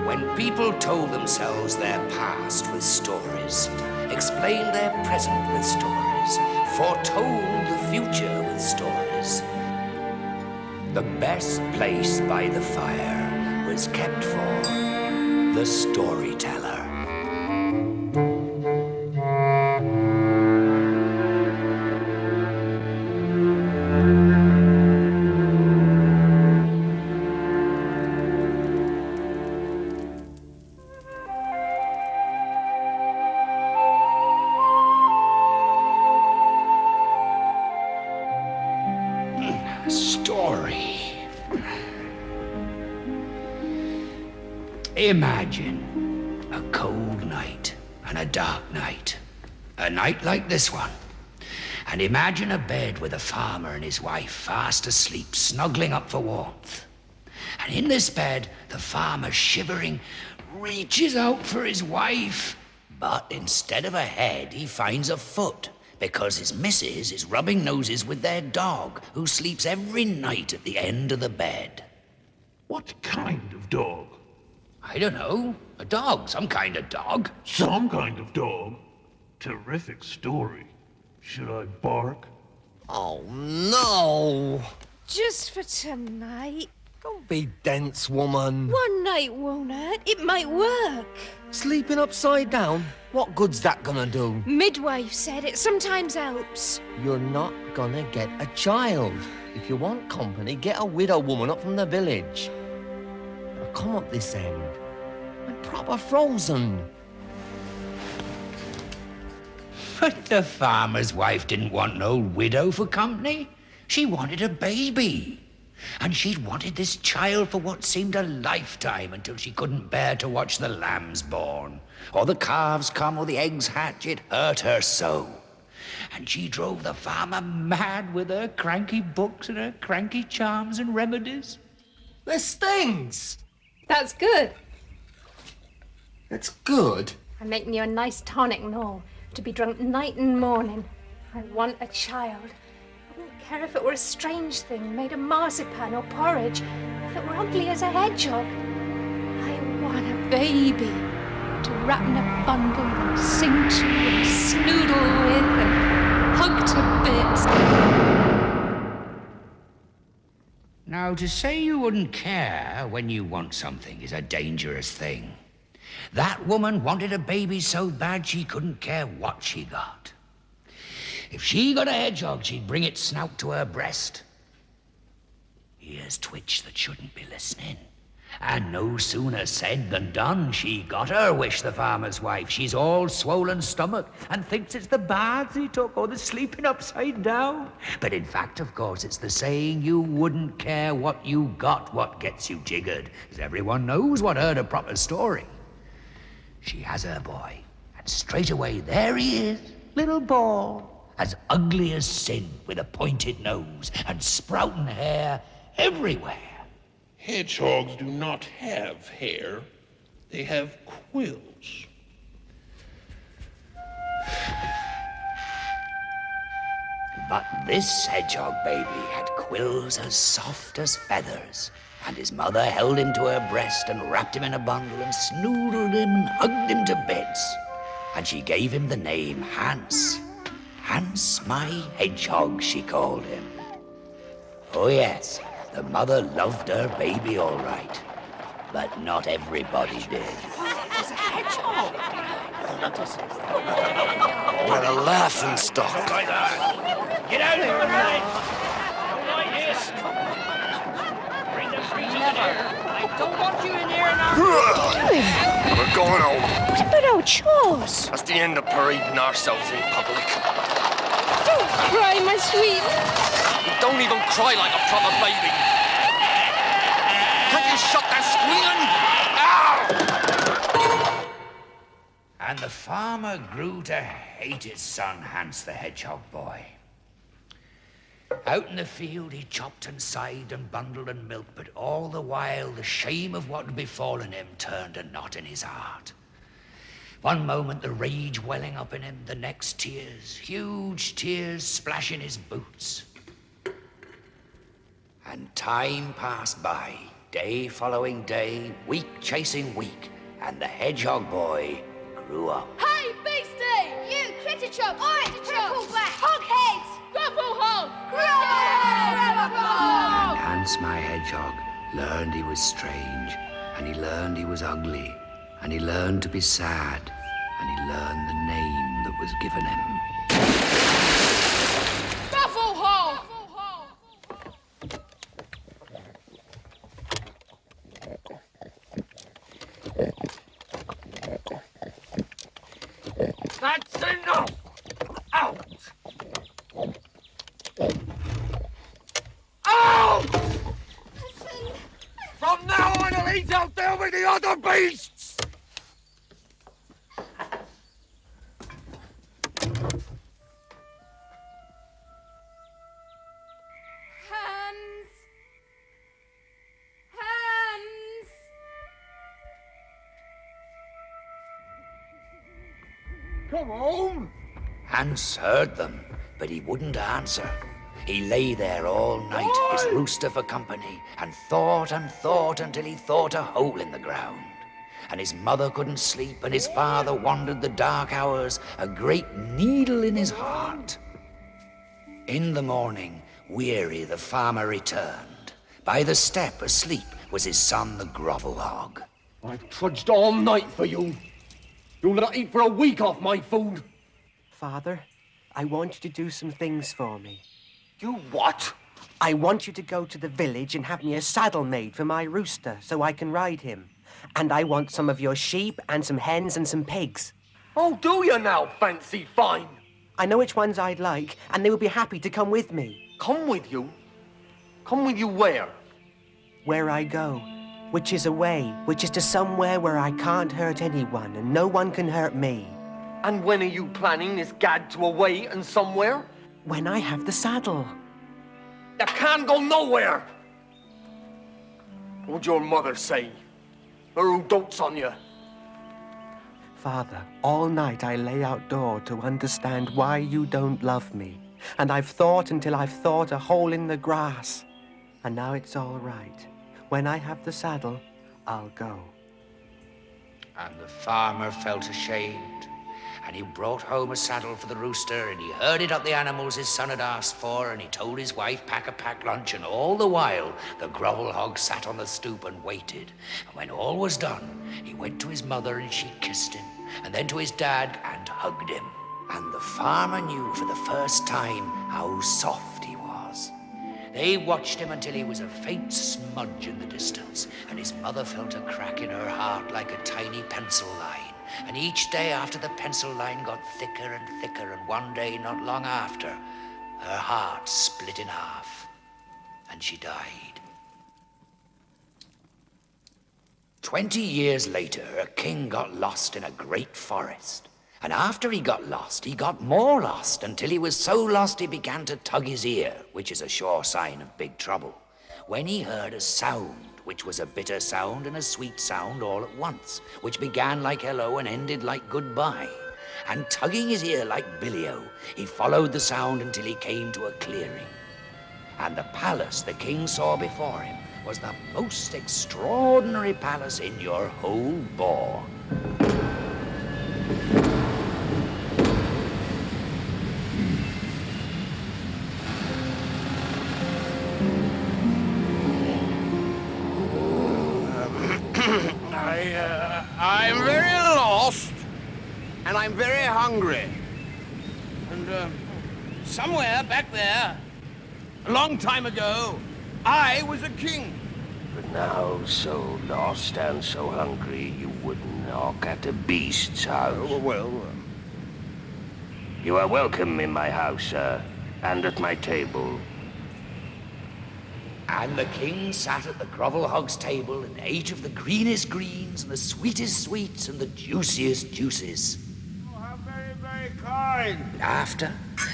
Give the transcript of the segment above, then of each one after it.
When people told themselves their past with stories, explained their present with stories, foretold the future with stories, the best place by the fire was kept for the storyteller. Story. Imagine a cold night and a dark night. A night like this one. And imagine a bed with a farmer and his wife fast asleep, snuggling up for warmth. And in this bed, the farmer, shivering, reaches out for his wife. But instead of a head, he finds a foot, because his missus is rubbing noses with their dog, who sleeps every night at the end of the bed. What kind of dog? I don't know. A dog. Some kind of dog. Some kind of dog? Terrific story. Should I bark? Oh, no! Just for tonight. Don't be dense, woman. One night won't hurt. It might work. Sleeping upside down? What good's that gonna do? Midwife said it sometimes helps. You're not gonna get a child. If you want company, get a widow woman up from the village. Now come up this end. I'm proper frozen. But the farmer's wife didn't want no widow for company. She wanted a baby. And she'd wanted this child for what seemed a lifetime, until she couldn't bear to watch the lambs born, or the calves come, or the eggs hatch. It hurt her so. And she drove the farmer mad with her cranky books and her cranky charms and remedies. This stings! That's good. It's good. I'm making you a nice tonic and all, to be drunk night and morning. I want a child. I wouldn't care if it were a strange thing made of marzipan or porridge, if it were ugly as a hedgehog. I want a baby to wrap in a bundle and sing to and snoodle with and hug to bits. Now, to say you wouldn't care when you want something is a dangerous thing. That woman wanted a baby so bad she couldn't care what she got. If she got a hedgehog, she'd bring its snout to her breast. Ears twitch that shouldn't be listening. And no sooner said than done. She got her wish, the farmer's wife. She's all swollen stomach and thinks it's the baths he took or the sleeping upside down. But in fact, of course, it's the saying you wouldn't care what you got what gets you jiggered, as everyone knows what heard a proper story. She has her boy, and straight away there he is, little ball, as ugly as sin, with a pointed nose and sprouting hair everywhere. Hedgehogs do not have hair. They have quills. But this hedgehog baby had quills as soft as feathers, and his mother held him to her breast and wrapped him in a bundle and snoodled him and hugged him to bits. And she gave him the name Hans. Hans, my hedgehog, she called him. Oh yes, the mother loved her baby all right, but not everybody did. It's a hedgehog. What a laughing stock. Get out of here, lads! Like this! Bring the creature in here! I don't want you in here now! We're going home. What about our chores? That's the end of parading ourselves in public. Don't cry, my sweet. You don't even cry like a proper baby. Can't you shut that squealing? Ow! And the farmer grew to hate his son, Hans the hedgehog boy. Out in the field he chopped and scythed and bundled and milked, but all the while the shame of what had befallen him turned a knot in his heart. One moment the rage welling up in him, the next tears, huge tears splashing his boots. And time passed by, day following day, week chasing week, and the Hedgehog boy grew up. Hey, Beastie! You, Critter Chop! Oi, Triple Black! Hogheads! Ruffle Hog! And Hans my Hedgehog learned he was strange, and he learned he was ugly, and he learned to be sad, and he learned the name that was given him. Ruffle Hog! That's enough! Out! Out! From now on, I'll eat out there with the other beasts! Hans! Hans! Come home! Hans heard them, but he wouldn't answer. He lay there all night, his rooster for company, and thought until he thought a hole in the ground. And his mother couldn't sleep, and his father wandered the dark hours, a great needle in his heart. In the morning, weary, the farmer returned. By the step, asleep, was his son, the Grovel Hog. I've trudged all night for you. You'll not eat for a week off my food. Father, I want you to do some things for me. You what? I want you to go to the village and have me a saddle made for my rooster so I can ride him. And I want some of your sheep and some hens and some pigs. Oh, do you now, fancy fine? I know which ones I'd like, and they would be happy to come with me. Come with you? Come with you where? Where I go, which is away, which is to somewhere where I can't hurt anyone and no one can hurt me. And when are you planning this gad to away and somewhere? When I have the saddle. You can't go nowhere! What'd your mother say? Or who dotes on you? Father, all night I lay outdoor to understand why you don't love me. And I've thought until I've thought a hole in the grass. And now it's all right. When I have the saddle, I'll go. And the farmer felt ashamed, and he brought home a saddle for the rooster, and he herded up the animals his son had asked for, and he told his wife pack a packed lunch, and all the while the Grovel Hog sat on the stoop and waited. And when all was done, he went to his mother and she kissed him, and then to his dad and hugged him. And the farmer knew for the first time how soft he was. They watched him until he was a faint smudge in the distance, and his mother felt a crack in her heart like a tiny pencil line. And each day after the pencil line got thicker and thicker, and one day not long after, her heart split in half, and she died. 20 years later, a king got lost in a great forest. And after he got lost, he got more lost, until he was so lost he began to tug his ear, which is a sure sign of big trouble, when he heard a sound, which was a bitter sound and a sweet sound all at once, which began like hello and ended like goodbye. And tugging his ear like Billy-O, he followed the sound until he came to a clearing. And the palace the king saw before him was the most extraordinary palace in your whole boar. I'm very lost, and I'm very hungry. And somewhere back there, a long time ago, I was a king. But now so lost and so hungry you wouldn't knock at the beast's house. Oh, well... You are welcome in my house, sir, and at my table. And the king sat at the Grovel Hog's table and ate of the greenest greens and the sweetest sweets and the juiciest juices. Oh, how very, very kind. And after,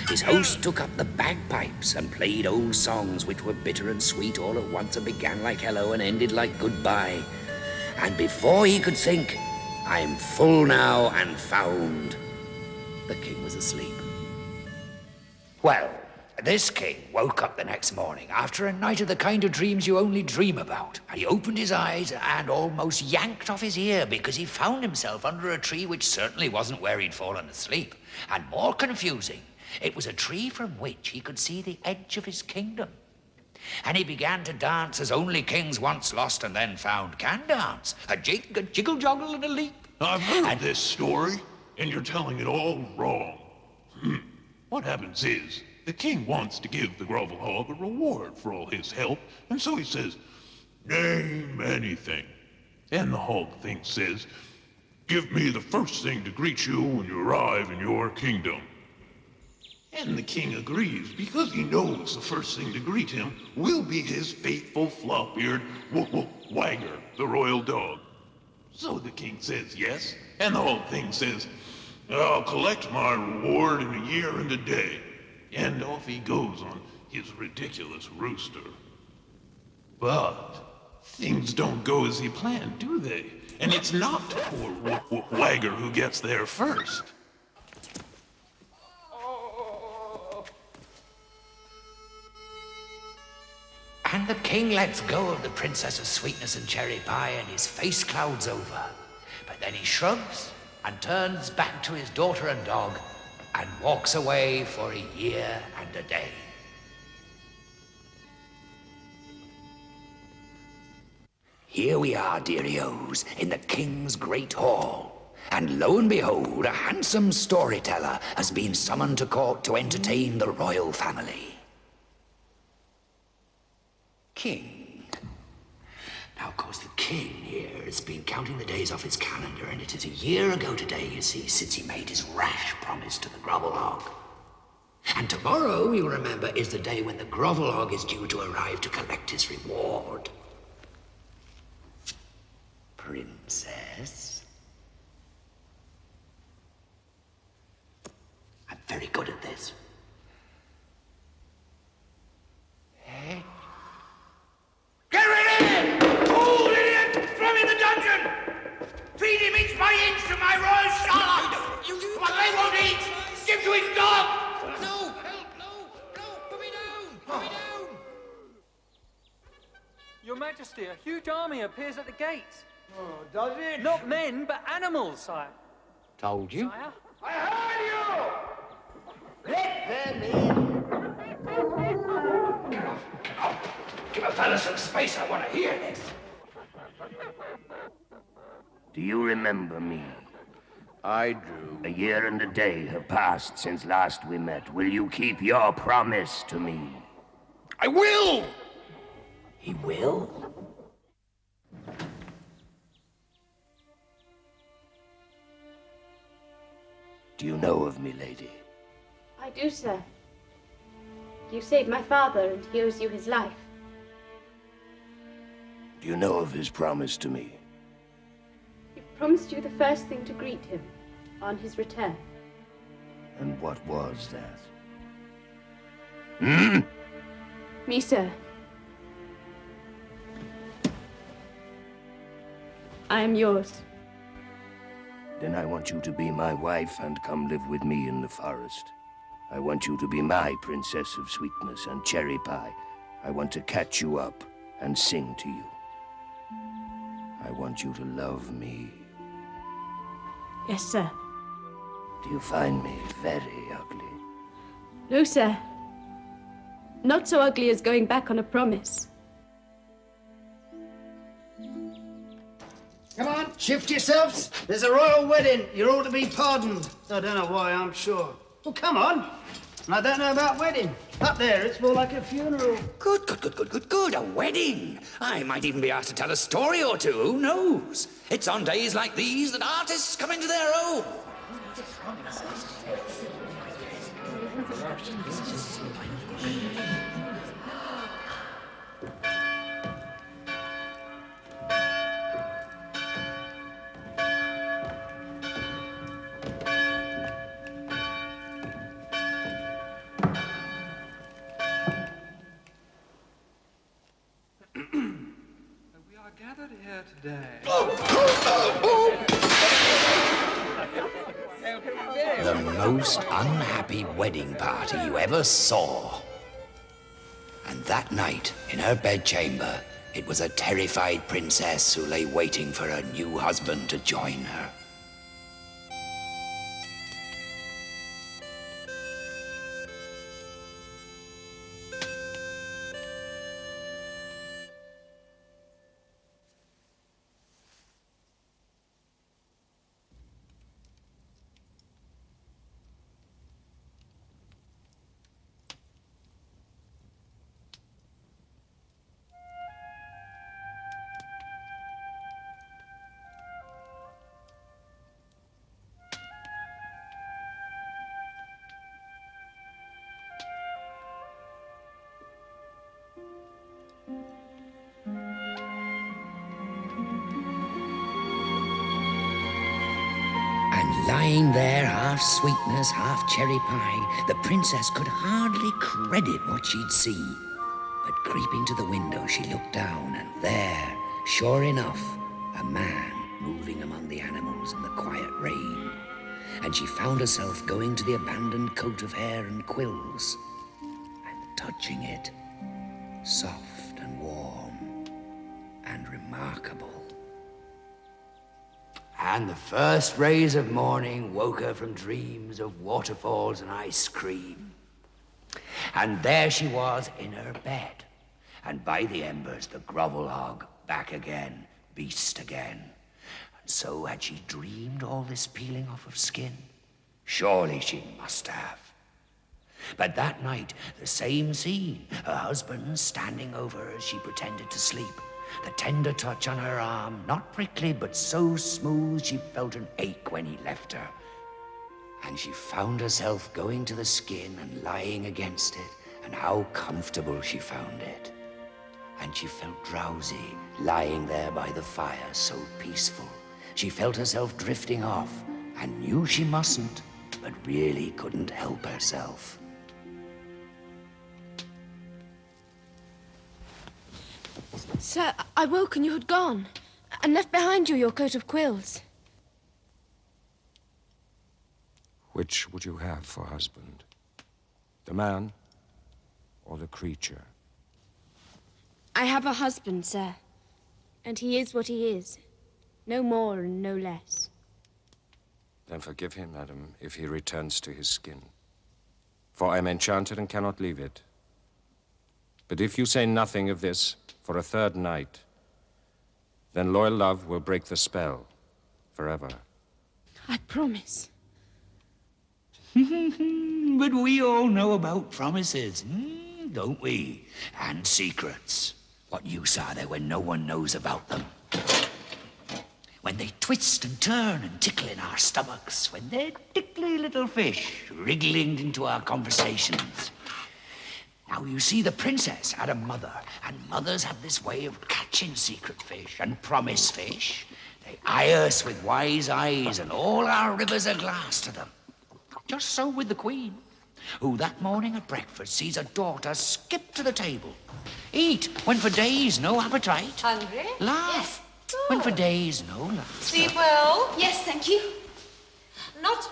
his host took up the bagpipes and played old songs which were bitter and sweet all at once and began like hello and ended like goodbye. And before he could think, I'm full now and found, the king was asleep. Well, This king woke up the next morning after a night of the kind of dreams you only dream about. And he opened his eyes and almost yanked off his ear because he found himself under a tree which certainly wasn't where he'd fallen asleep. And more confusing, it was a tree from which he could see the edge of his kingdom. And he began to dance as only kings once lost and then found can dance. A jig, a jiggle joggle, and a leap. I've heard this story, and you're telling it all wrong. What happens is, the king wants to give the Grovel Hog a reward for all his help, and so he says, name anything. And the hog thing says, give me the first thing to greet you when you arrive in your kingdom. And the king agrees because he knows the first thing to greet him will be his faithful flop-eared Wagger, the royal dog. So the king says yes, and the whole thing says, I'll collect my reward in a year and a day. And off he goes on his ridiculous rooster. But things don't go as he planned, do they? And it's not poor Wagger who gets there first. And the king lets go of the Princess of Sweetness and Cherry Pie, and his face clouds over. But then he shrugs and turns back to his daughter and dog and walks away for a year and a day. Here we are, dearie-os, in the king's great hall. And lo and behold, a handsome storyteller has been summoned to court to entertain the royal family. King. Now, of course, the king here has been counting the days off his calendar, and it is a year ago today, you see, since he made his rash promise to the Grovel Hog. And tomorrow, you'll remember, is the day when the Grovel Hog is due to arrive to collect his reward. Princess? I'm very good at this. Hey? Get rid of him! Fool, idiot! Throw him in the dungeon! Feed him inch by inch to my royal sharks! What they won't eat, give to his dog! No! Help! No! Put me down! Put me down! Your Majesty, a huge army appears at the gates. Oh, does it? Not men, but animals, sire. Told you. Sire? I heard you! Let them in! Give a fella some space, I want to hear this. Do you remember me? I do. A year and a day have passed since last we met. Will you keep your promise to me? I will! He will? Do you know of me, lady? I do, sir. You saved my father, and he owes you his life. Do you know of his promise to me? He promised you the first thing to greet him on his return. And what was that? Me, sir. I am yours. Then I want you to be my wife and come live with me in the forest. I want you to be my princess of sweetness and cherry pie. I want to catch you up and sing to you. I want you to love me. Yes, sir. Do you find me very ugly? No, sir. Not so ugly as going back on a promise. Come on, shift yourselves. There's a royal wedding. You're all to be pardoned. I don't know why, I'm sure. Well, come on. I don't know about wedding. Up there, it's more like a funeral. Good. A wedding. I might even be asked to tell a story or two. Who knows? It's on days like these that artists come into their own. Gathered here today. The most unhappy wedding party you ever saw. And that night, in her bedchamber, it was a terrified princess who lay waiting for her new husband to join her. Lying there, half sweetness, half cherry pie, the princess could hardly credit what she'd seen. But creeping to the window, she looked down, and there, sure enough, a man moving among the animals in the quiet rain. And she found herself going to the abandoned coat of hair and quills, and touching it, soft and warm and remarkable. And the first rays of morning woke her from dreams of waterfalls and ice cream. And there she was in her bed, and by the embers the grovel hog, back again, beast again. And so had she dreamed all this peeling off of skin? Surely she must have. But that night, the same scene, her husband standing over her as she pretended to sleep. The tender touch on her arm, not prickly, but so smooth she felt an ache when he left her. And she found herself going to the skin and lying against it, and how comfortable she found it. And she felt drowsy, lying there by the fire, so peaceful. She felt herself drifting off, and knew she mustn't, but really couldn't help herself. Sir, I woke and you had gone, and left behind you your coat of quills. Which would you have for husband? The man or the creature? I have a husband, sir, and he is what he is. No more and no less. Then forgive him, madam, if he returns to his skin. For I am enchanted and cannot leave it. But if you say nothing of this for a third night, then loyal love will break the spell forever. I promise. But we all know about promises, don't we? And secrets. What use are they when no one knows about them? When they twist and turn and tickle in our stomachs, when they're tickly little fish wriggling into our conversations. Now, you see, the princess had a mother, and mothers have this way of catching secret fish and promise fish. They eye us with wise eyes, and all our rivers are glass to them. Just so with the queen, who that morning at breakfast sees her daughter skip to the table. Eat, when for days no appetite. Hungry? Laugh, Yes. when for days no laughter. Sleep well? Yes, thank you. Not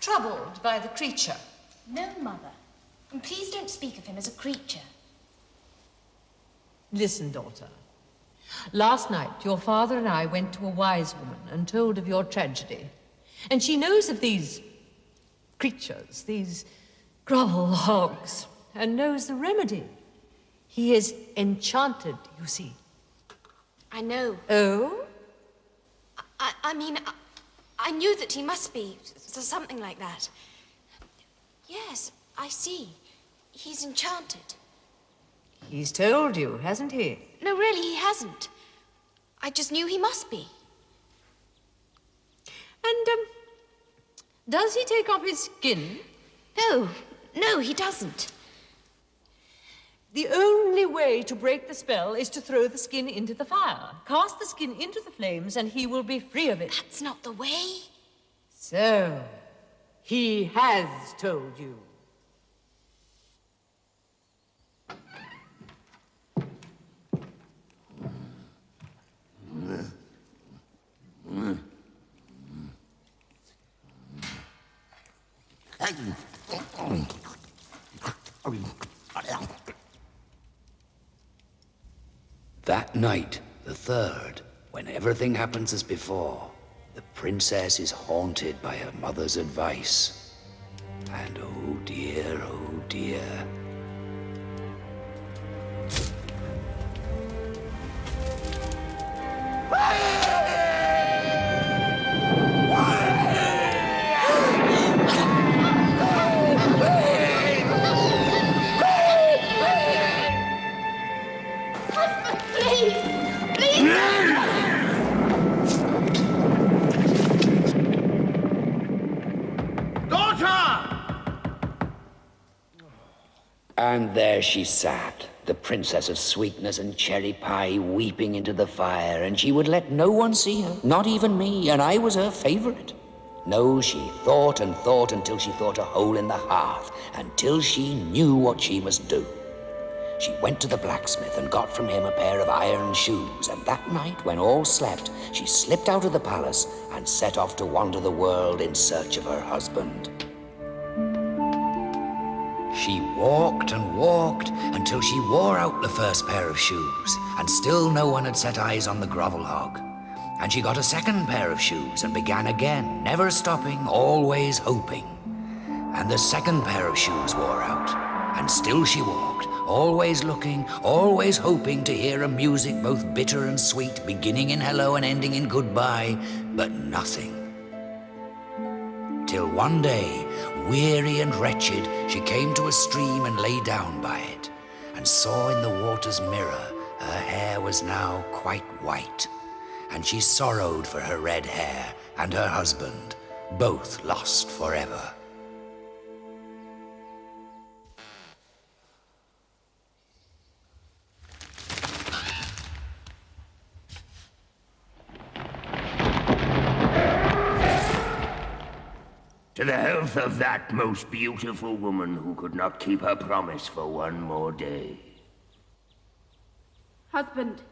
troubled by the creature? No, Mother. And please don't speak of him as a creature. Listen, daughter. Last night, your father and I went to a wise woman and told of your tragedy. And she knows of these creatures, these grovel hogs, and knows the remedy. He is enchanted, you see. I know. Oh? I mean, I knew that he must be, something like that. Yes, I see. He's enchanted. He's told you, hasn't he? No, really, he hasn't. I just knew he must be. And, does he take off his skin? No, he doesn't. The only way to break the spell is to throw the skin into the fire. Cast the skin into the flames and he will be free of it. That's not the way. So, he has told you. night, the third, when everything happens as before, the princess is haunted by her mother's advice. And oh dear, oh dear. And there she sat, the princess of sweetness and cherry pie, weeping into the fire, and she would let no one see her, not even me, and I was her favorite. No, she thought and thought until she thought a hole in the hearth, until she knew what she must do. She went to the blacksmith and got from him a pair of iron shoes, and that night, when all slept, she slipped out of the palace and set off to wander the world in search of her husband. She walked and walked until she wore out the first pair of shoes, and still no one had set eyes on the grovel hog. And she got a second pair of shoes and began again, never stopping, always hoping. And the second pair of shoes wore out, and still she walked, always looking, always hoping to hear a music both bitter and sweet, beginning in hello and ending in goodbye, but nothing. Till one day, weary and wretched, she came to a stream and lay down by it, and saw in the water's mirror her hair was now quite white, and she sorrowed for her red hair and her husband, both lost forever. To the health of that most beautiful woman who could not keep her promise for one more day. Husband.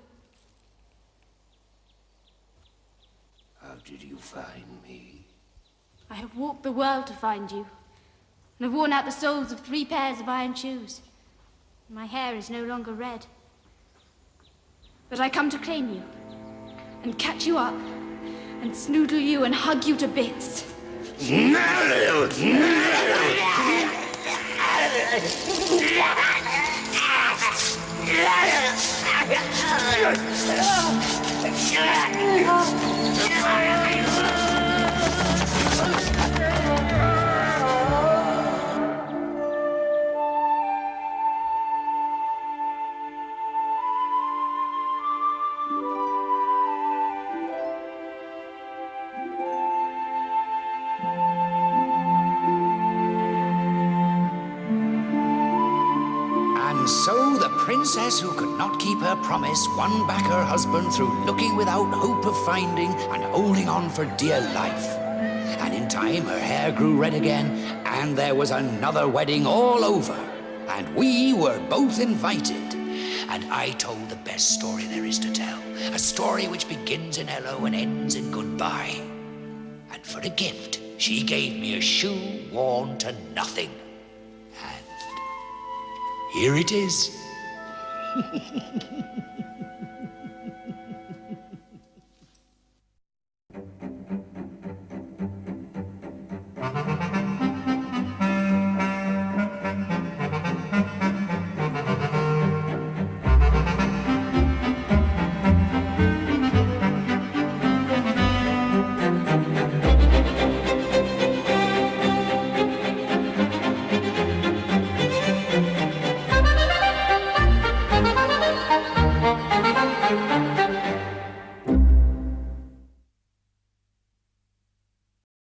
How did you find me? I have walked the world to find you, and have worn out the soles of 3 pairs of iron shoes. My hair is no longer red. But I come to claim you, and catch you up, and snoodle you and hug you to bits. And so the princess who could not keep her promise won back her husband through looking without hope of finding and holding on for dear life. And in time her hair grew red again, and there was another wedding all over. And we were both invited. And I told the best story there is to tell, a story which begins in hello and ends in goodbye. And for a gift, she gave me a shoe worn to nothing. Here it is.